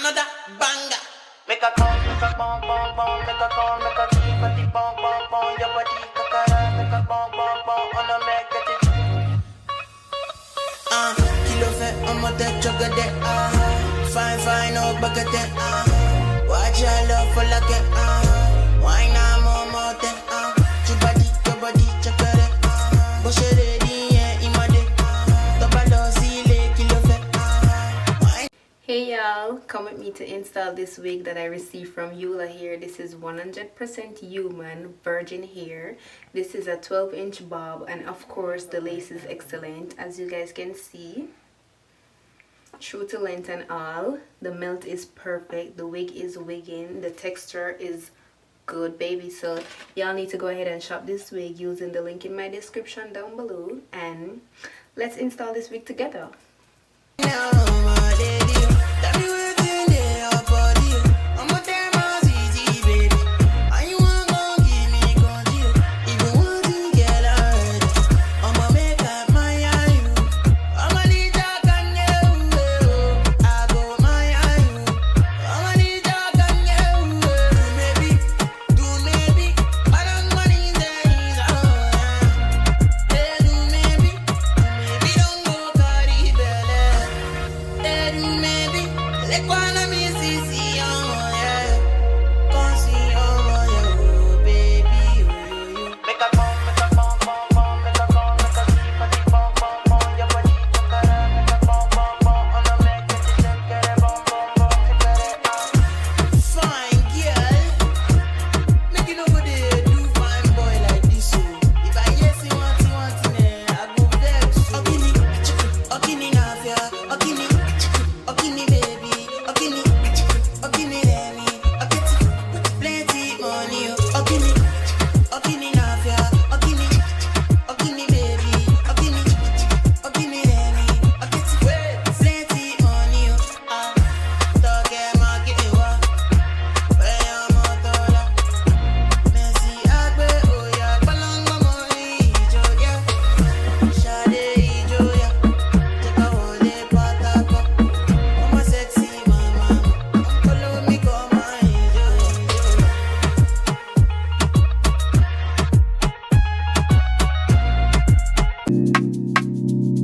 another banger. Make a call, make a bong, bong, bong, make a call, make a keep at the bong, bong, bong, your body, kakara, make a bong, bong, bong, on a make it. Kilo fait, on m'a tête, chocolate, fine, fine, oh, baguette, watch your love for like it, why not more, your body, chocolate, bush it, yeah, imade, double zile, kilo fait, Hey y'all, come with me to install this wig that I received from Ulahair. This is 100% human virgin hair. This is a 12-inch bob, and of course the lace is excellent, as you guys can see. True to length and all. The melt is perfect. The wig is wigging. The texture is good, baby. So y'all need to go ahead and shop this wig using the link in my description down below, and let's install this wig together.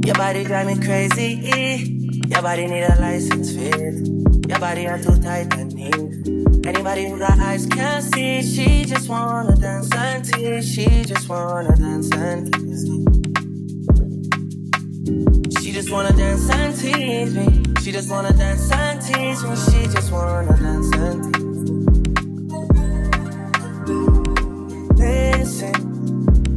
Your body drive me crazy. Your body need a license fit. Your body are too tight and neat. Anybody who got eyes can't see. She just wanna dance and tease. She just wanna dance and tease me. She just wanna dance and tease me. She just wanna dance and tease me. She just wanna dance and tease me. Listen,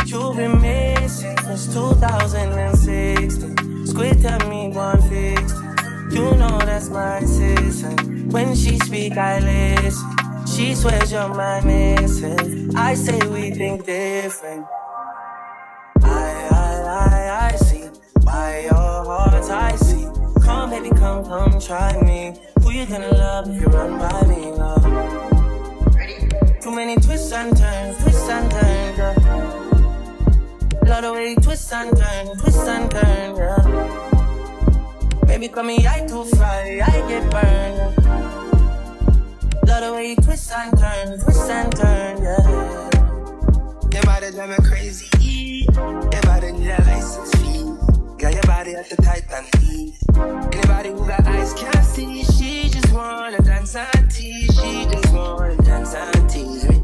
you've been missing since 2016. Squid tell me 150. You know that's my sister. When she speak, I listen. She swears you're my missing. I say we think different. I see. By your heart I see. Come baby, come try me. Who you gonna love if you run by me, love? Too many twists and turns, girl. Love the way you twist and turn, yeah. Baby, call me, I too fry, I get burned. Love the way you twist and turn, yeah. Your body drive me crazy. Your body need a license fee. Got your body at the tight and ease. Anybody who got eyes can't see. She just wanna dance and tease. She just wanna dance and tease me.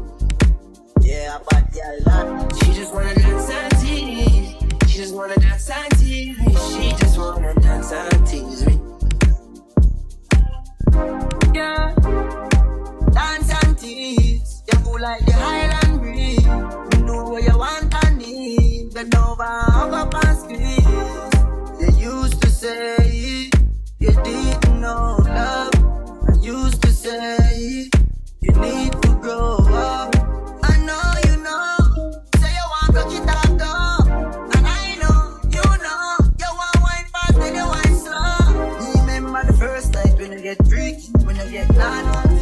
Yeah, but yeah, she just wanna dance and tease. She just wanna dance and tease me. She just wanna dance and tease me. Yeah, dance and tease. You cool like the Highland breeze. You know what you want and need. Bend over, hug up and squeeze. You used to say you didn't know love. I used to say you need to grow up. Get freaky when you get naughty.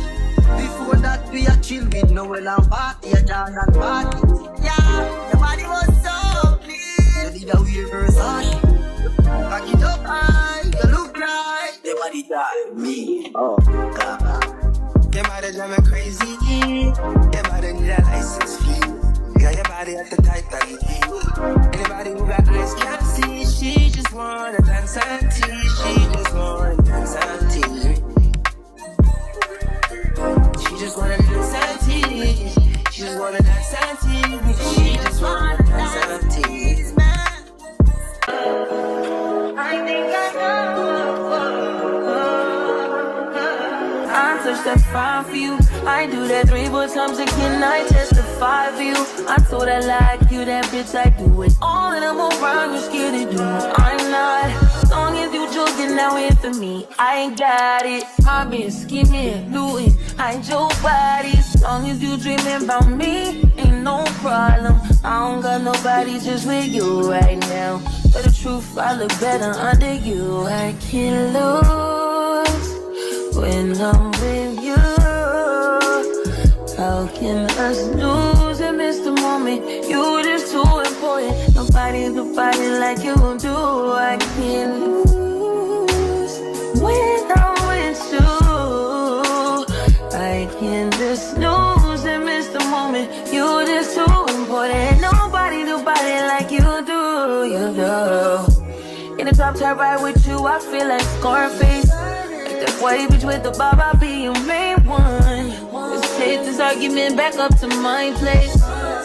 Before that we a chill with Noel and party, a John and party. Yeah, your body was so clean. You did a weird Versace. Back it up high, you look right. Your body got me. Oh God. drive me crazy. Your body need a license fee. Got your body at the tight like anybody who got eyes can't see. She just wanna dance and tease. She just wanna dance and tease. She just wanna dance and tease. She just wanna dance and tease. She just wanna dance and tease. I think I know. I touch that fire for you. I do that 3 more times again. I testify for you. I told I like you, that bitch. I do it all and I'm around. You scared to do it. I'm not. As long as you joking now in for me, I ain't got it. My bitch skimming, looting. I ain't your body. As long as you dreaming about me, ain't no problem. I don't got nobody just with you right now. But the truth, I look better under you. I can't lose when I'm with you. How can us lose and miss the moment? You just too important. Nobody like you do. I can't lose when I'm with you. I can't just snooze and miss the moment. You just too important. Nobody like you do. You do. In the top tier ride with you, I feel like Scarface. Like that white bitch with the bob, I'll be your main one. Let's take this argument back up to my place.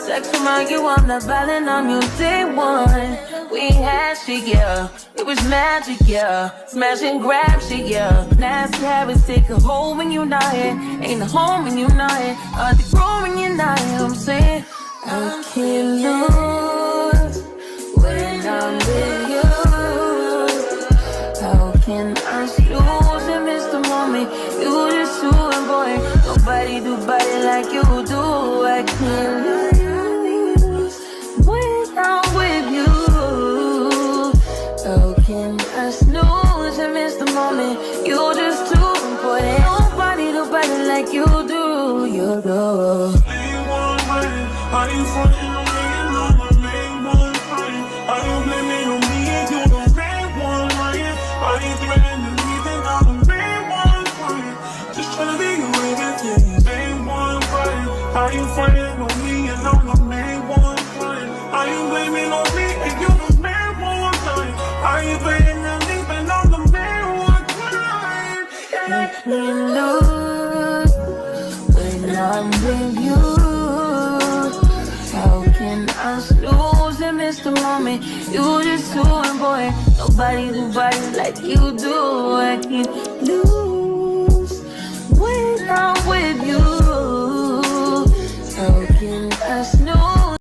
Sex from you, I'm not violent on you day one. We had shit, yeah. It was magic, yeah. Smash and grab shit, yeah. Nasty habits take a hold when you're not here. Ain't a home when you're not here. Are they grow when you're not here? I'm saying I can't lose when I'm with you. How can I lose and miss the moment? You just too important. Nobody do body like you do. I can't lose when I'm with you. How can I snooze and miss the moment? You just too important. Nobody do body like you do. You do. Are you frontin' on me and I'm the main one crying? Are you blaming on me and you the main one lying? Are you threatening me then I'm the main one crying? Just tryna be your everything, main one crying. Are you frontin' on me and I'm the main one crying? Are you blaming on me and you the main one crying? Are you threatening me then I'm the main one crying? I can't lose when I'm with you. How can I lose and miss the moment? You just too important. Nobody do body like you do. I can't